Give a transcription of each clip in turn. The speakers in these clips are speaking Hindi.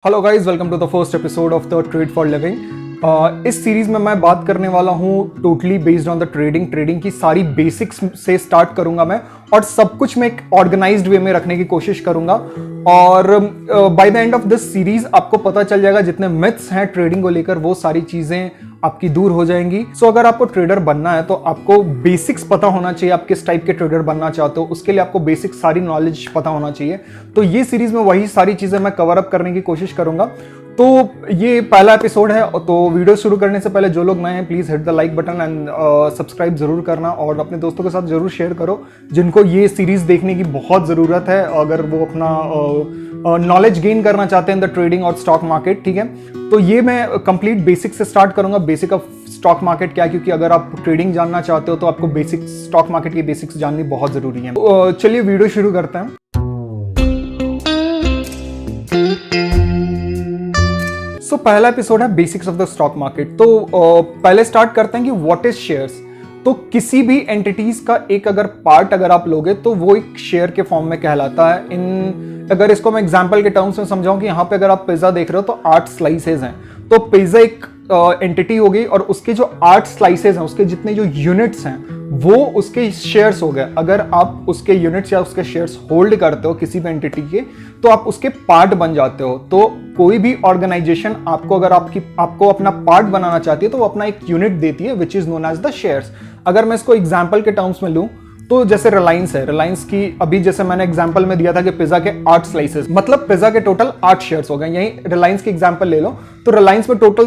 Hello guys, welcome to the first episode of the trade for living. इस सीरीज में मैं बात करने वाला हूँ totally based on the trading की सारी बेसिक्स से स्टार्ट करूंगा मैं, और सब कुछ मैं एक ऑर्गेनाइज्ड वे में रखने की कोशिश करूंगा। और by the end of this series आपको पता चल जाएगा जितने मिथ्स हैं ट्रेडिंग को लेकर वो सारी चीजें आपकी दूर हो जाएंगी। सो अगर आपको ट्रेडर बनना है तो आपको बेसिक्स पता होना चाहिए। आप किस टाइप के ट्रेडर बनना चाहते हो उसके लिए आपको बेसिक सारी नॉलेज पता होना चाहिए। तो ये सीरीज में वही सारी चीजें मैं कवर अप करने की कोशिश करूंगा। तो ये पहला एपिसोड है। तो वीडियो शुरू करने से पहले जो लोग नए हैं please hit the like button and subscribe जरूर करना, और अपने दोस्तों के साथ जरूर शेयर करो जिनको ये सीरीज देखने की बहुत ज़रूरत है अगर वो अपना नॉलेज गेन करना चाहते हैं इन द ट्रेडिंग और स्टॉक मार्केट। ठीक है, तो ये मैं कंप्लीट बेसिक से स्टार्ट करूंगा। बेसिक ऑफ स्टॉक मार्केट क्या है, क्योंकि अगर आप ट्रेडिंग जानना चाहते हो तो आपको बेसिक स्टॉक मार्केट की बेसिक्स जाननी बहुत ज़रूरी है। तो चलिए वीडियो शुरू करते हैं। सो पहला एपिसोड है basics of the stock market. तो पहले स्टार्ट करते हैं कि व्हाट इज शेयर्स। तो किसी भी एंटिटीज का एक अगर पार्ट अगर आप लोगे तो वो एक शेयर के फॉर्म में कहलाता है। अगर इसको मैं एग्जांपल के टर्म्स में समझाऊं कि यहाँ पे अगर आप पिज्जा देख रहे हो तो 8 स्लाइसेस हैं, तो पिज्जा एक एंटिटी हो गई और उसके जो 8 स्लाइसेस हैं उसके जितने जो यूनिट्स हैं वो उसके शेयर्स हो गए। अगर आप उसके यूनिट्स या उसके शेयर्स होल्ड करते हो किसी भी एंटिटी के तो आप उसके पार्ट बन जाते हो। तो कोई भी ऑर्गेनाइजेशन आपको अगर आपको अपना पार्ट बनाना चाहती है तो वो अपना एक यूनिट देती है which is known as the shares. अगर मैं इसको एग्जांपल के टर्म्स में लूं तो जैसे रिलायंस है, रिलायंस की अभी जैसे मैंने एग्जांपल में दिया था कि पिज्जा के 8 स्लाइसेस, मतलब पिज्जा के टोटल 8 शेयर्स हो गए। यही रिलायंस की एग्जांपल ले लो तो रिलायंस में टोटल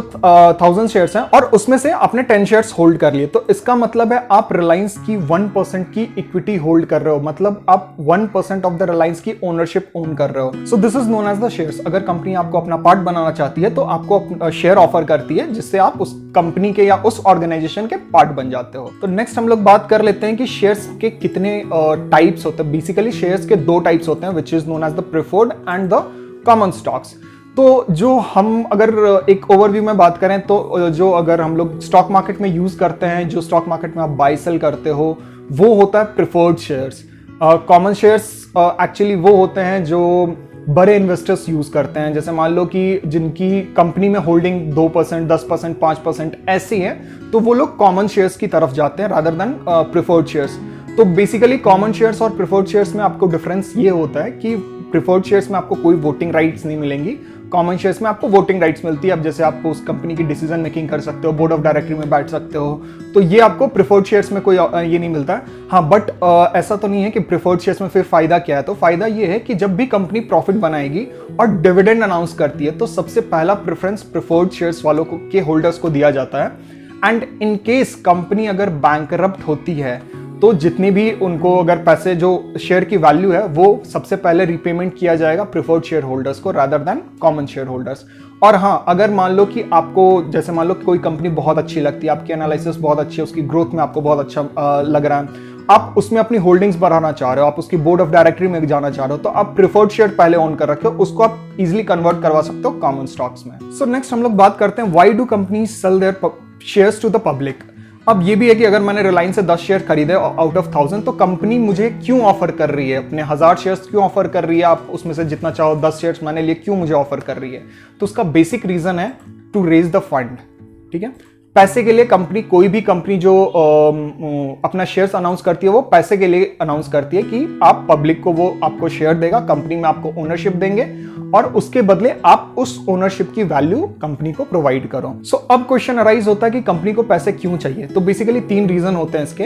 1000 शेयर्स हैं और उसमें से आपने 10 शेयर्स होल्ड कर लिए। तो इसका मतलब है आप रिलायंस की 1% की इक्विटी होल्ड कर रहे हो, मतलब आप 1% ऑफ द रिलायंस की ओनरशिप ओन कर रहे हो। So this is known as the shares. अगर कंपनी आपको अपना पार्ट बनाना चाहती है तो आपको शेयर ऑफर करती है जिससे आप उस कंपनी के या उस ऑर्गेनाइजेशन के पार्ट बन जाते हो। तो नेक्स्ट हम लोग बात कर लेते हैं कि शेयर्स के कितने टाइप्स होते हैं। बेसिकली शेयर्स के 2 टाइप्स होते हैं which is known as the preferred and the common stocks. तो जो हम अगर एक ओवरव्यू में बात करें तो जो अगर हम लोग स्टॉक मार्केट में यूज करते हैं, जो स्टॉक मार्केट में आप बाय सेल करते हो वो होता है preferred shares. Common shares actually वो होते हैं जो बड़े इन्वेस्टर्स यूज करते हैं। जैसे मान लो कि जिनकी कंपनी में होल्डिंग 2%, 10%, 5% ऐसी है तो वो लोग कॉमन शेयर्स की तरफ जाते हैं रादर देन प्रेफर्ड शेयर्स। तो बेसिकली कॉमन शेयर्स और प्रेफर्ड शेयर्स में आपको डिफरेंस ये होता है कि प्रेफर्ड शेयर्स में आपको कोई वोटिंग राइट्स नहीं मिलेंगी, कॉमन शेयर्स में आपको वोटिंग राइट्स मिलती है। अब जैसे आपको उस कंपनी की डिसीजन मेकिंग कर सकते हो, बोर्ड ऑफ डायरेक्टर में बैठ सकते हो, तो ये आपको प्रेफर्ड शेयर्स में कोई ये नहीं मिलता है। हाँ, बट ऐसा तो नहीं है कि प्रेफर्ड शेयर्स में फिर फायदा क्या है। तो फायदा ये है कि जब भी कंपनी प्रॉफिट बनाएगी और डिविडेंड अनाउंस करती है तो सबसे पहला प्रेफरेंस प्रेफर्ड शेयर्स वालों को के होल्डर्स को दिया जाता है। एंड इन केस कंपनी अगर बैंकरप्ट होती है तो जितनी भी उनको अगर पैसे जो शेयर की वैल्यू है वो सबसे पहले रीपेमेंट किया जाएगा प्रेफर्ड शेयर होल्डर्स को rather than common share holders. और हाँ, अगर मान लो कि आपको जैसे मान लो कि कोई कंपनी बहुत अच्छी लगती है, आपकी एनालिसिस बहुत अच्छी है, उसकी ग्रोथ में आपको बहुत अच्छा लग रहा है, आप उसमें अपनी होल्डिंग्स बढ़ाना चाह रहे हो, आप उसकी बोर्ड ऑफ डायरेक्टर में जाना चाह रहे हो, तो आप प्रेफर्ड शेयर पहले ऑन कर रखे हो, उसको आप इजिली कन्वर्ट करवा सकते हो कॉमन स्टॉक्स में। सो नेक्स्ट हम लोग बात करते हैं why do companies sell their shares to the public. अब ये भी है कि अगर मैंने रिलायंस से 10 शेयर खरीदे आउट ऑफ 1000 तो कंपनी मुझे क्यों ऑफर कर रही है, अपने 1000 शेयर्स क्यों ऑफर कर रही है, आप उसमें से जितना चाहो 10 शेयर्स मैंने लिए, क्यों मुझे ऑफर कर रही है। तो उसका बेसिक रीजन है टू रेज द फंड। ठीक है, पैसे के लिए कंपनी, कोई भी कंपनी जो अपना शेयर्स अनाउंस करती है वो पैसे के लिए अनाउंस करती है कि आप पब्लिक को वो आपको शेयर देगा, कंपनी में आपको ओनरशिप देंगे और उसके बदले आप उस ओनरशिप की वैल्यू कंपनी को प्रोवाइड करो। सो अब क्वेश्चन अराइज होता है कि कंपनी को पैसे क्यों चाहिए। तो बेसिकली 3 रीजन होते हैं इसके: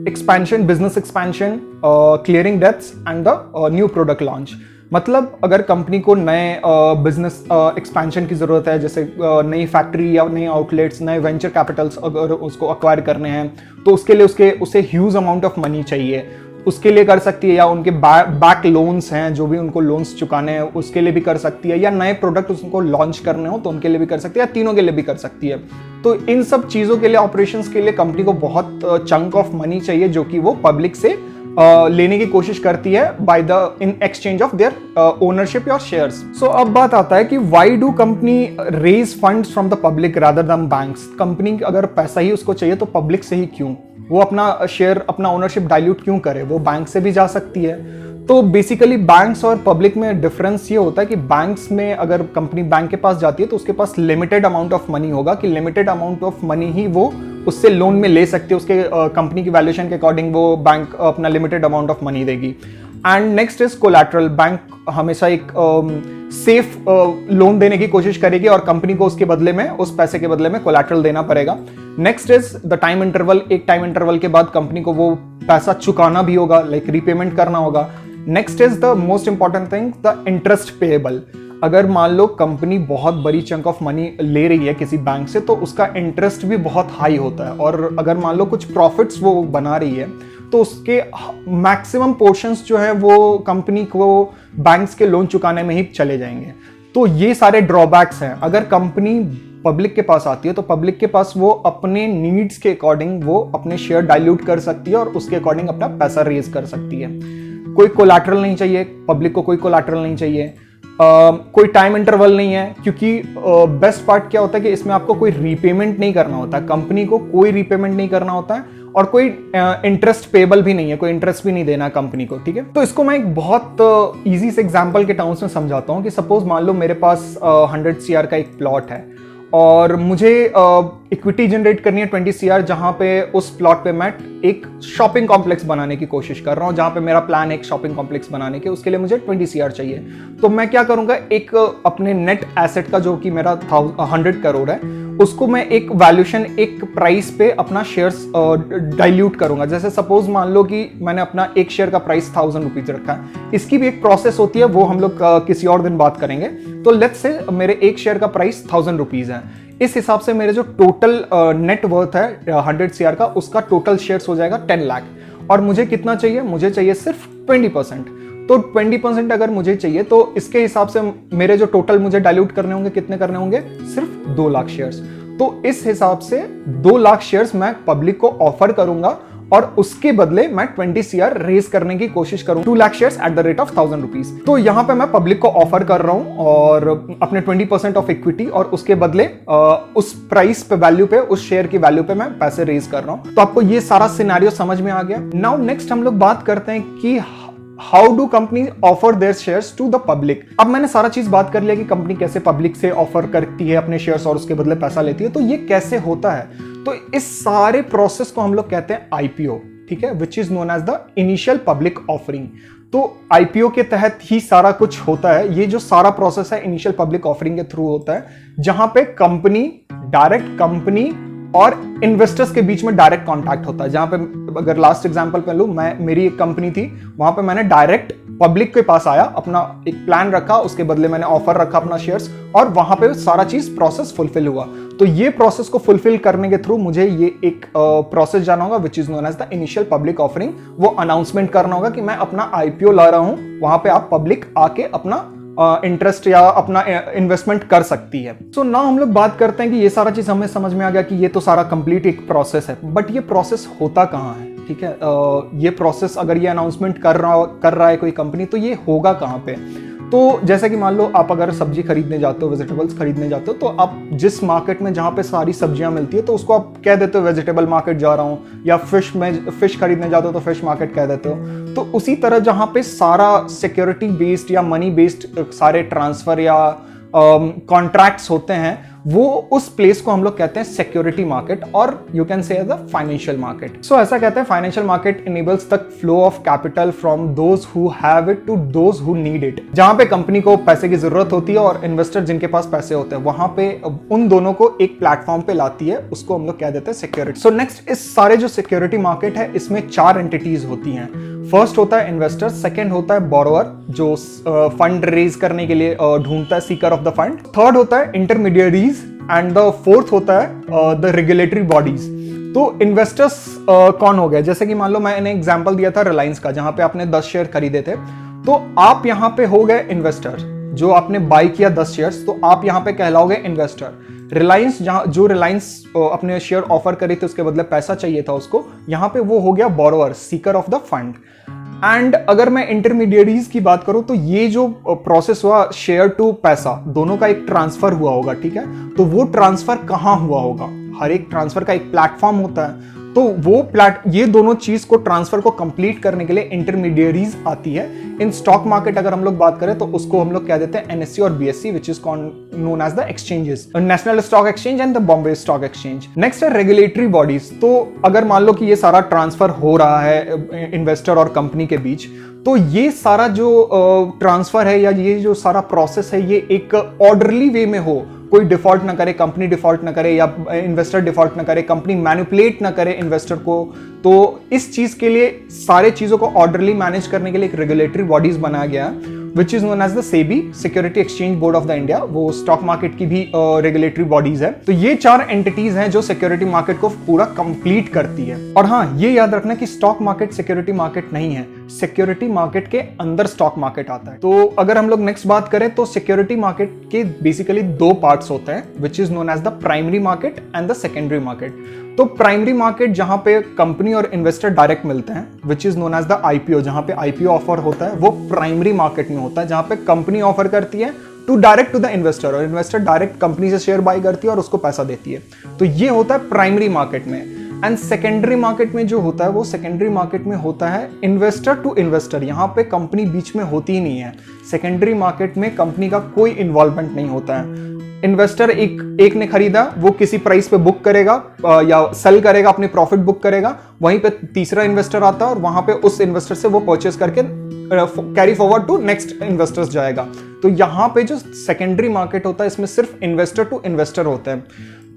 expansion, business expansion, clearing debts and the new product launch. मतलब अगर कंपनी को नए बिजनेस एक्सपेंशन की जरूरत है, जैसे नई फैक्ट्री या नए आउटलेट्स, नए वेंचर कैपिटल्स अगर उसको अक्वायर करने हैं तो उसके लिए उसे ह्यूज अमाउंट ऑफ मनी चाहिए, उसके लिए कर सकती है। या उनके बैक लोन्स हैं, जो भी उनको लोन्स चुकाने हैं उसके लिए भी कर सकती है, या नए प्रोडक्ट उसको लॉन्च करने हो तो उनके लिए भी कर सकती है, या तीनों के लिए भी कर सकती है। तो इन सब चीज़ों के लिए, ऑपरेशंस के लिए कंपनी को बहुत चंक ऑफ मनी चाहिए जो कि वो पब्लिक से लेने की कोशिश करती है by the in exchange of their ownership और शेयर्स। सो अब बात आता है कि why do company raise funds from the public rather than banks. Company अगर पैसा ही उसको चाहिए तो पब्लिक से ही क्यों। वो अपना शेयर, अपना ओनरशिप डाइल्यूट क्यों करे, वो बैंक से भी जा सकती है। तो बेसिकली बैंक्स और पब्लिक में डिफरेंस ये होता है कि बैंक्स में अगर कंपनी बैंक के पास जाती है तो उसके पास लिमिटेड अमाउंट ऑफ मनी होगा, कि लिमिटेड अमाउंट ऑफ मनी ही वो उससे लोन में ले सकती है, उसके कंपनी की वैल्यूएशन के अकॉर्डिंग वो बैंक अपना लिमिटेड अमाउंट ऑफ मनी देगी। And next is collateral. Bank हमेशा एक सेफ लोन देने की कोशिश करेगी और कंपनी को उसके बदले में, उस पैसे के बदले में कोलैटरल देना पड़ेगा। Next is the time interval. एक टाइम इंटरवल के बाद कंपनी को वो पैसा चुकाना भी होगा, लाइक रीपेमेंट करना होगा। Next is the most important thing, the interest payable. अगर मान लो कंपनी बहुत बड़ी चंक ऑफ मनी ले रही है किसी बैंक से, तो उसका इंटरेस्ट भी बहुत हाई होता है, और अगर मान लो कुछ प्रॉफिट्स वो बना रही है तो उसके मैक्सिमम पोर्शंस जो है वो कंपनी को बैंक्स के लोन चुकाने में ही चले जाएंगे। तो ये सारे ड्रॉबैक्स हैं। अगर कंपनी पब्लिक के पास आती है तो पब्लिक के पास वो अपने नीड्स के अकॉर्डिंग वो अपने शेयर डाइल्यूट कर सकती है और उसके अकॉर्डिंग अपना पैसा रेज कर सकती है। कोई कोलैटरल नहीं चाहिए पब्लिक को, कोई कोलैटरल नहीं चाहिए, कोई टाइम इंटरवल नहीं है, क्योंकि बेस्ट पार्ट क्या होता है कि इसमें आपको कोई रीपेमेंट नहीं करना होता, कंपनी को कोई रीपेमेंट नहीं करना होता है, और कोई इंटरेस्ट पेबल भी नहीं है, कोई इंटरेस्ट भी नहीं देना कंपनी को, ठीक है। तो इसको मैं एक बहुत इजी से एग्जांपल के टर्म्स में समझाता हूँ कि सपोज मान लो मेरे पास 100 CR का एक प्लॉट है और मुझे इक्विटी जनरेट करनी है 20 CR, जहां पे उस प्लॉट पे मैं एक शॉपिंग कॉम्प्लेक्स बनाने की कोशिश कर रहा हूं, जहां पे मेरा प्लान है एक शॉपिंग कॉम्प्लेक्स बनाने के, उसके लिए मुझे 20 CR चाहिए। तो मैं क्या करूंगा, एक अपने नेट एसेट का जो कि मेरा 100 करोड़ है, उसको मैं एक वैल्यूएशन, एक प्राइस पे अपना शेयर्स डाइल्यूट करूंगा। जैसे सपोज मान लो कि मैंने अपना एक शेयर का प्राइस 1000 रुपीज रखा है, इसकी भी एक प्रोसेस होती है, वो हम लोग किसी और दिन बात करेंगे। तो लेट्स से मेरे एक शेयर का प्राइस 1000 रुपीज है, इस हिसाब से मेरे जो टोटल नेट वर्थ है 100 CR का, उसका टोटल शेयर्स हो जाएगा 10 लाख। और मुझे कितना चाहिए, मुझे चाहिए सिर्फ 20%। तो 20% अगर मुझे चाहिए तो इसके हिसाब से मेरे जो टोटल मुझे डाइल्यूट करने होंगे, कितने करने होंगे, सिर्फ 2 लाख शेयर्स। तो इस हिसाब से 2 लाख शेयर्स मैं पब्लिक को ऑफर करूंगा और उसके बदले मैं 20 CR रेज करने की कोशिश करूं, 2 lakh shares at the rate of 1000 rupees. तो यहां पे मैं पब्लिक को ऑफर कर रहा हूं और अपने 20% ऑफ इक्विटी, और उसके बदले उस प्राइस पे, वैल्यू पे, उस शेयर की वैल्यू पे मैं पैसे रेज कर रहा हूं। तो आपको ये सारा सिनेरियो समझ में आ गया। नाउ नेक्स्ट हम लोग बात करते हैं कि how do company offer their shares to the public. अब मैंने सारा चीज बात कर लिया कि कंपनी कैसे पब्लिक से ऑफर करती है अपने शेयर्स और उसके बदले पैसा लेती है। तो ये कैसे होता है, तो इस सारे प्रोसेस को हम लोग कहते हैं आईपीओ, ठीक है, which is known as the initial public offering. तो आईपीओ के तहत ही सारा कुछ होता है। ये जो सारा प्रोसेस है इनिशियल पब्लिक ऑफरिंग के थ्रू होता है, जहां पे कंपनी, डायरेक्ट कंपनी और इन्वेस्टर्स के बीच में डायरेक्ट कांटेक्ट होता है। जहां पे अगर लास्ट एग्जांपल पे लूं, मेरी एक कंपनी थी, वहां पे मैंने डायरेक्ट पब्लिक के पास आया, अपना एक प्लान रखा, उसके बदले मैंने ऑफर रखा अपना शेयर्स, और वहां पे सारा चीज प्रोसेस फुलफिल हुआ। तो ये प्रोसेस को फुलफिल करने के थ्रू मुझे ये एक प्रोसेस जाना होगा which is known as the initial public offering. वो अनाउंसमेंट करना होगा कि मैं अपना आईपीओ ला रहा हूं, वहां पे आप पब्लिक आके अपना इंटरेस्ट या अपना इन्वेस्टमेंट कर सकती है। सो नाउ हम लोग बात करते हैं कि ये सारा चीज हमें समझ में आ गया कि ये तो सारा कंप्लीट एक प्रोसेस है, बट ये प्रोसेस होता कहाँ है, ठीक है। ये प्रोसेस अगर ये अनाउंसमेंट कर रहा है कोई कंपनी, तो ये होगा कहाँ पे। तो जैसे कि मान लो आप अगर सब्जी खरीदने जाते हो, वेजिटेबल्स खरीदने जाते हो, तो आप जिस मार्केट में जहाँ पे सारी सब्जियां मिलती है तो उसको आप कह देते हो वेजिटेबल मार्केट जा रहा हूँ, या फिश खरीदने जाते हो तो फिश मार्केट कह देते हो। तो उसी तरह जहाँ पे सारा सिक्योरिटी बेस्ड या मनी बेस्ड सारे ट्रांसफर या कॉन्ट्रैक्ट्स होते हैं, वो उस प्लेस को हम लोग कहते हैं सिक्योरिटी मार्केट, और you can say as a financial market. So ऐसा कहते हैं financial market enables the flow of capital from those who have it to those who need it. जहां पे कंपनी को पैसे की जरूरत होती है और इन्वेस्टर जिनके पास पैसे होते हैं, वहां पे उन दोनों को एक प्लेटफॉर्म पे लाती है, उसको हम लोग कह देते हैं सिक्योरिटी। सो नेक्स्ट, इस सारे जो सिक्योरिटी मार्केट है इसमें 4 एंटिटीज होती हैं। फर्स्ट होता है इन्वेस्टर, सेकंड होता है बोरोवर जो फंड रेज करने के लिए ढूंढता है, Sikar of the fund, third होता है इंटरमीडिएरीज, एंड द फोर्थ होता है द रेगुलेटरी बॉडीज। तो इन्वेस्टर्स कौन हो गए, जैसे कि मान लो मैंने एग्जांपल दिया था रिलायंस का, जहां पे आपने 10 शेयर खरीदे थे, तो आप यहां पे हो गए इन्वेस्टर। जो आपने बाय किया 10 शेयर्स, तो आप यहां पे कहलाओगे इन्वेस्टर। रिलायंस, जो रिलायंस अपने शेयर ऑफर करी थी, उसके बदले पैसा चाहिए था उसको, यहां पे वो हो गया borrower, Sikar of the fund. And अगर मैं इंटरमीडिएरीज की बात करूं, तो ये जो प्रोसेस हुआ शेयर टू पैसा, दोनों का एक ट्रांसफर हुआ होगा, ठीक है। तो वो ट्रांसफर कहां हुआ होगा, हर एक ट्रांसफर का एक प्लेटफॉर्म होता है। तो तो वो ये दोनों चीज को ट्रांसफर को कंप्लीट करने के लिए इंटरमीडियरीज आती है। इन स्टॉक मार्केट अगर हम लोग बात करें तो उसको हम लोग कह देते हैं एनएससी और BSC, which is known as the exchanges, national stock exchange and the Bombay stock exchange. Next है रेगुलेटरी बॉडीज। तो अगर मान लो कि ये सारा ट्रांसफर हो रहा है इन्वेस्टर और कंपनी के बीच, तो ये सारा जो ट्रांसफर है या ये जो सारा प्रोसेस है ये एक ऑर्डरली वे में हो, कोई डिफॉल्ट ना करे, कंपनी डिफॉल्ट ना करे या इन्वेस्टर डिफॉल्ट ना करे, कंपनी मैनिपुलेट ना करे इन्वेस्टर को। तो इस चीज के लिए सारे चीजों को ऑर्डरली मैनेज करने के लिए एक रेगुलेटरी बॉडीज बनाया गया, which is known as the SEBI, security exchange board of the India. वो स्टॉक मार्केट की भी रेगुलेटरी बॉडीज है। तो ये 4 एंटिटीज हैं जो सिक्योरिटी मार्केट को पूरा कंप्लीट करती है। और हाँ, ये याद रखना कि स्टॉक मार्केट सिक्योरिटी मार्केट नहीं है, सिक्योरिटी मार्केट के अंदर स्टॉक मार्केट आता है। तो अगर हम लोग नेक्स्ट बात करें तो सिक्योरिटी मार्केट के बेसिकली 2 पार्ट्स होते हैं, which is known as the primary market and the secondary market. तो प्राइमरी मार्केट जहां पे कंपनी और इन्वेस्टर डायरेक्ट मिलते हैं, which is known as the IPO, जहां पे आईपीओ ऑफर होता है, वो प्राइमरी मार्केट में होता है, जहां पे कंपनी ऑफर करती है to direct to the investor और इन्वेस्टर डायरेक्ट कंपनी से शेयर बाय करती है और उसको पैसा देती है। तो ये होता है प्राइमरी मार्केट में। एंड सेकेंडरी मार्केट में जो होता है वो सेकेंडरी मार्केट में होता है इन्वेस्टर टू इन्वेस्टर। यहाँ पे कंपनी बीच में होती ही नहीं है। सेकेंडरी मार्केट में कंपनी का कोई इन्वॉल्वमेंट नहीं होता है। इन्वेस्टर एक ने खरीदा, वो किसी प्राइस पे बुक करेगा या सेल करेगा, अपनी प्रॉफिट बुक करेगा, वहीं पे तीसरा इन्वेस्टर आता है और वहां पे उस इन्वेस्टर से वो परचेस करके carry forward to next investors जाएगा। तो यहाँ पे जो सेकेंडरी मार्केट होता है इसमें सिर्फ इन्वेस्टर टू इन्वेस्टर होते हैं।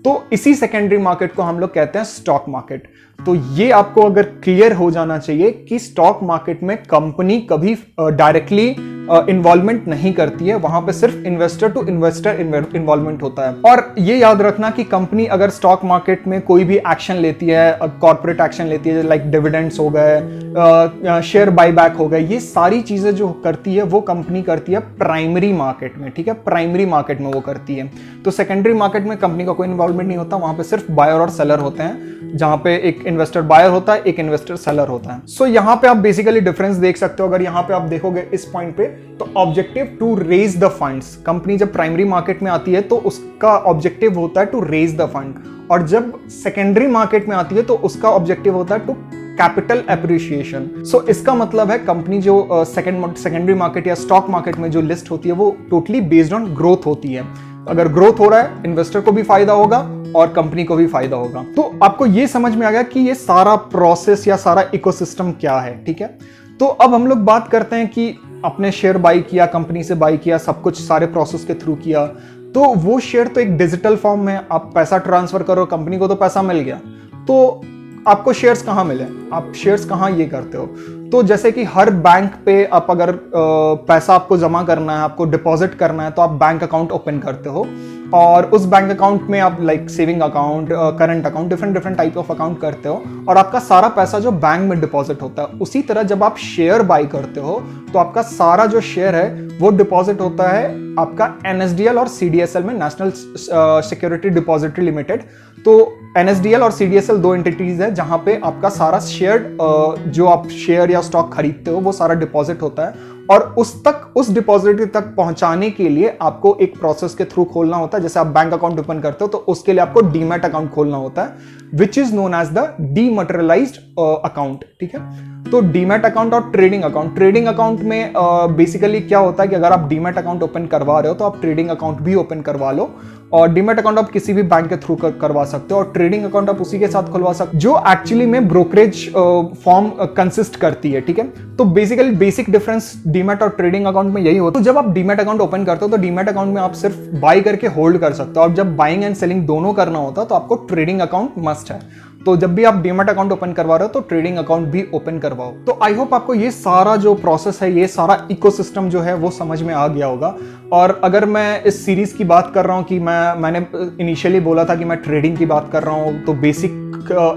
तो इसी सेकेंडरी मार्केट को हम लोग कहते हैं स्टॉक मार्केट। तो ये आपको अगर क्लियर हो जाना चाहिए कि स्टॉक मार्केट में कंपनी कभी डायरेक्टली इन्वॉल्वमेंट नहीं करती है, वहां पे सिर्फ इन्वेस्टर टू इन्वेस्टर इन्वॉल्वमेंट होता है। और ये याद रखना कि कंपनी अगर स्टॉक मार्केट में कोई भी एक्शन लेती है, कॉर्पोरेट एक्शन लेती है, लाइक डिविडेंड्स हो गए, शेयर बायबैक हो गए, ये सारी चीजें जो करती है वो कंपनी करती है प्राइमरी मार्केट में। ठीक है, प्राइमरी मार्केट में वो करती है। तो सेकेंडरी मार्केट में कंपनी का कोई इन्वॉल्वमेंट नहीं होता, वहां पे सिर्फ बायर और सेलर होते हैं, जहां पे एक इन्वेस्टर बायर होता है, एक इन्वेस्टर सेलर होता है। सो यहाँ पे आप बेसिकली डिफरेंस देख सकते हो। अगर यहाँ पे आप देखोगे इस पॉइंट पे, तो objective to raise the funds, company जब प्राइमरी मार्केट में आती है तो उसका ऑब्जेक्टिव होता है टू रेज द फंड, और जब सेकेंडरी मार्केट में आती है तो उसका ऑब्जेक्टिव होता है टू कैपिटल एप्रिसिएशन। सो इसका मतलब है कंपनी जो सेकेंडरी मार्केट या स्टॉक मार्केट में जो लिस्ट होती है वो टोटली बेस्ड ऑन ग्रोथ होती है। अगर ग्रोथ हो रहा है, इन्वेस्टर को भी फायदा होगा और कंपनी को भी फायदा होगा। तो आपको ये समझ में आ गया कि ये सारा प्रोसेस या सारा इकोसिस्टम क्या है। ठीक है, तो अब हम लोग बात करते हैं कि अपने शेयर बाई किया, कंपनी से बाई किया, सब कुछ सारे प्रोसेस के थ्रू किया, तो वो शेयर तो एक डिजिटल फॉर्म में आप पैसा ट्रांसफर करो, कंपनी को तो पैसा मिल गया। तो आपको शेयर्स कहाँ मिले, आप शेयर्स कहाँ ये करते हो? तो जैसे कि हर बैंक पे आप अगर पैसा आपको जमा करना है, आपको डिपॉजिट करना है, तो आप बैंक अकाउंट ओपन करते हो और उस बैंक अकाउंट में आप like saving account, current account, different type of account करते हो और आपका सारा पैसा जो बैंक में डिपॉजिट होता है। उसी तरह जब आप शेयर बाई करते हो तो आपका सारा जो शेयर है वो डिपॉजिट होता है आपका एनएसडीएल और सीडीएसएल में, नेशनल सिक्योरिटी डिपॉजिटरी लिमिटेड। तो एनएसडीएल और सीडीएसएल 2 एंटिटीज है जहां पे आपका सारा शेयर, जो आप शेयर या स्टॉक खरीदते हो वो सारा डिपॉजिट होता है, और उस डिपॉजिटरी तक पहुंचाने के लिए आपको एक प्रोसेस के थ्रू खोलना होता है। जैसे आप बैंक अकाउंट ओपन करते हो तो उसके लिए आपको डीमैट अकाउंट खोलना होता है, which is known as the dematerialized account. ठीक है, तो डीमैट अकाउंट और ट्रेडिंग अकाउंट में बेसिकली क्या होता है कि अगर आप डीमैट अकाउंट ओपन करवा रहे हो तो आप ट्रेडिंग अकाउंट भी ओपन करवा लो, और डीमैट अकाउंट आप किसी भी बैंक के थ्रू करवा सकते हो और ट्रेडिंग अकाउंट आप उसी के साथ खुलवा सकते हो जो एक्चुअली में ब्रोकरेज फॉर्म कंसिस्ट करती है। ठीक है, तो बेसिकली बेसिक डिफरेंस डीमैट और ट्रेडिंग अकाउंट में यही होता है। तो जब आप डीमैट अकाउंट ओपन करते हो तो डीमैट अकाउंट में आप सिर्फ बाई करके होल्ड कर सकते हो, और जब बाइंग एंड सेलिंग दोनों करना होता है तो आपको ट्रेडिंग अकाउंट मस्ट है। तो जब भी आप डीमैट अकाउंट ओपन करवा रहे हो तो ट्रेडिंग अकाउंट भी ओपन करवाओ। तो आई होप आपको ये सारा जो प्रोसेस है, ये सारा इकोसिस्टम जो है वो समझ में आ गया होगा। और अगर मैं इस सीरीज की बात कर रहा हूँ कि मैंने इनिशियली बोला था कि मैं ट्रेडिंग की बात कर रहा हूँ, तो बेसिक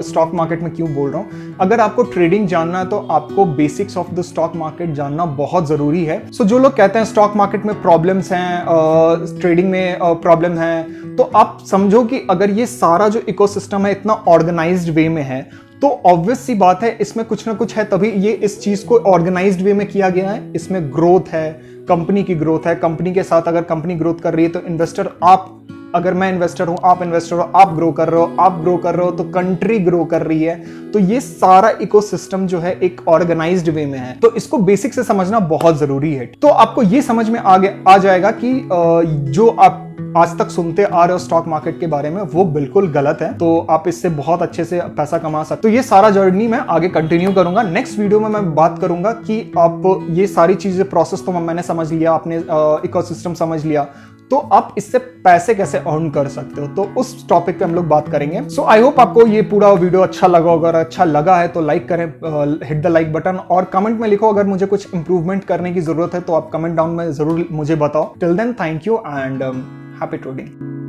स्टॉक मार्केट में क्यों बोल रहा हूँ? अगर आपको ट्रेडिंग जानना है तो आपको basics of the stock market जानना बहुत जरूरी है। सो जो लोग कहते हैं स्टॉक मार्केट में प्रॉब्लम्स हैं, ट्रेडिंग में प्रॉब्लम है, तो आप समझो कि अगर ये सारा जो इकोसिस्टम है इतना ऑर्गेनाइज्ड वे में है तो ऑब्वियस सी बात है इसमें कुछ ना कुछ है, तभी ये इस चीज को ऑर्गेनाइज्ड वे में किया गया है। इसमें ग्रोथ है, कंपनी की ग्रोथ है, कंपनी के साथ अगर कंपनी ग्रोथ कर रही है तो इन्वेस्टर, आप अगर मैं इन्वेस्टर हूं, आप इन्वेस्टर हो, आप ग्रो कर रहे हो, आप ग्रो कर रहे हो, तो कंट्री ग्रो कर रही है। तो ये सारा इकोसिस्टम जो है एक ऑर्गेनाइज्ड वे में है, तो इसको बेसिक से समझना बहुत जरूरी है। तो आपको ये समझ में आ जाएगा कि जो आप आज तक सुनते आ रहे हो स्टॉक मार्केट के बारे में वो बिल्कुल गलत है। तो आप इससे बहुत अच्छे से पैसा कमा सकते हो। तो ये सारा जर्नी मैं आगे कंटिन्यू करूंगा। नेक्स्ट वीडियो में मैं बात करूंगा कि आप ये सारी चीजें प्रोसेस तो मैंने समझ लिया, आपने इकोसिस्टम समझ लिया, तो आप इससे पैसे कैसे अर्न कर सकते हो, तो उस टॉपिक पे हम लोग बात करेंगे। सो आई होप आपको ये पूरा वीडियो अच्छा लगा होगा। अगर अच्छा लगा है तो लाइक करें, हिट द लाइक बटन, और कमेंट में लिखो अगर मुझे कुछ इंप्रूवमेंट करने की जरूरत है तो आप कमेंट डाउन में जरूर मुझे बताओ। Till then, thank you and happy trading.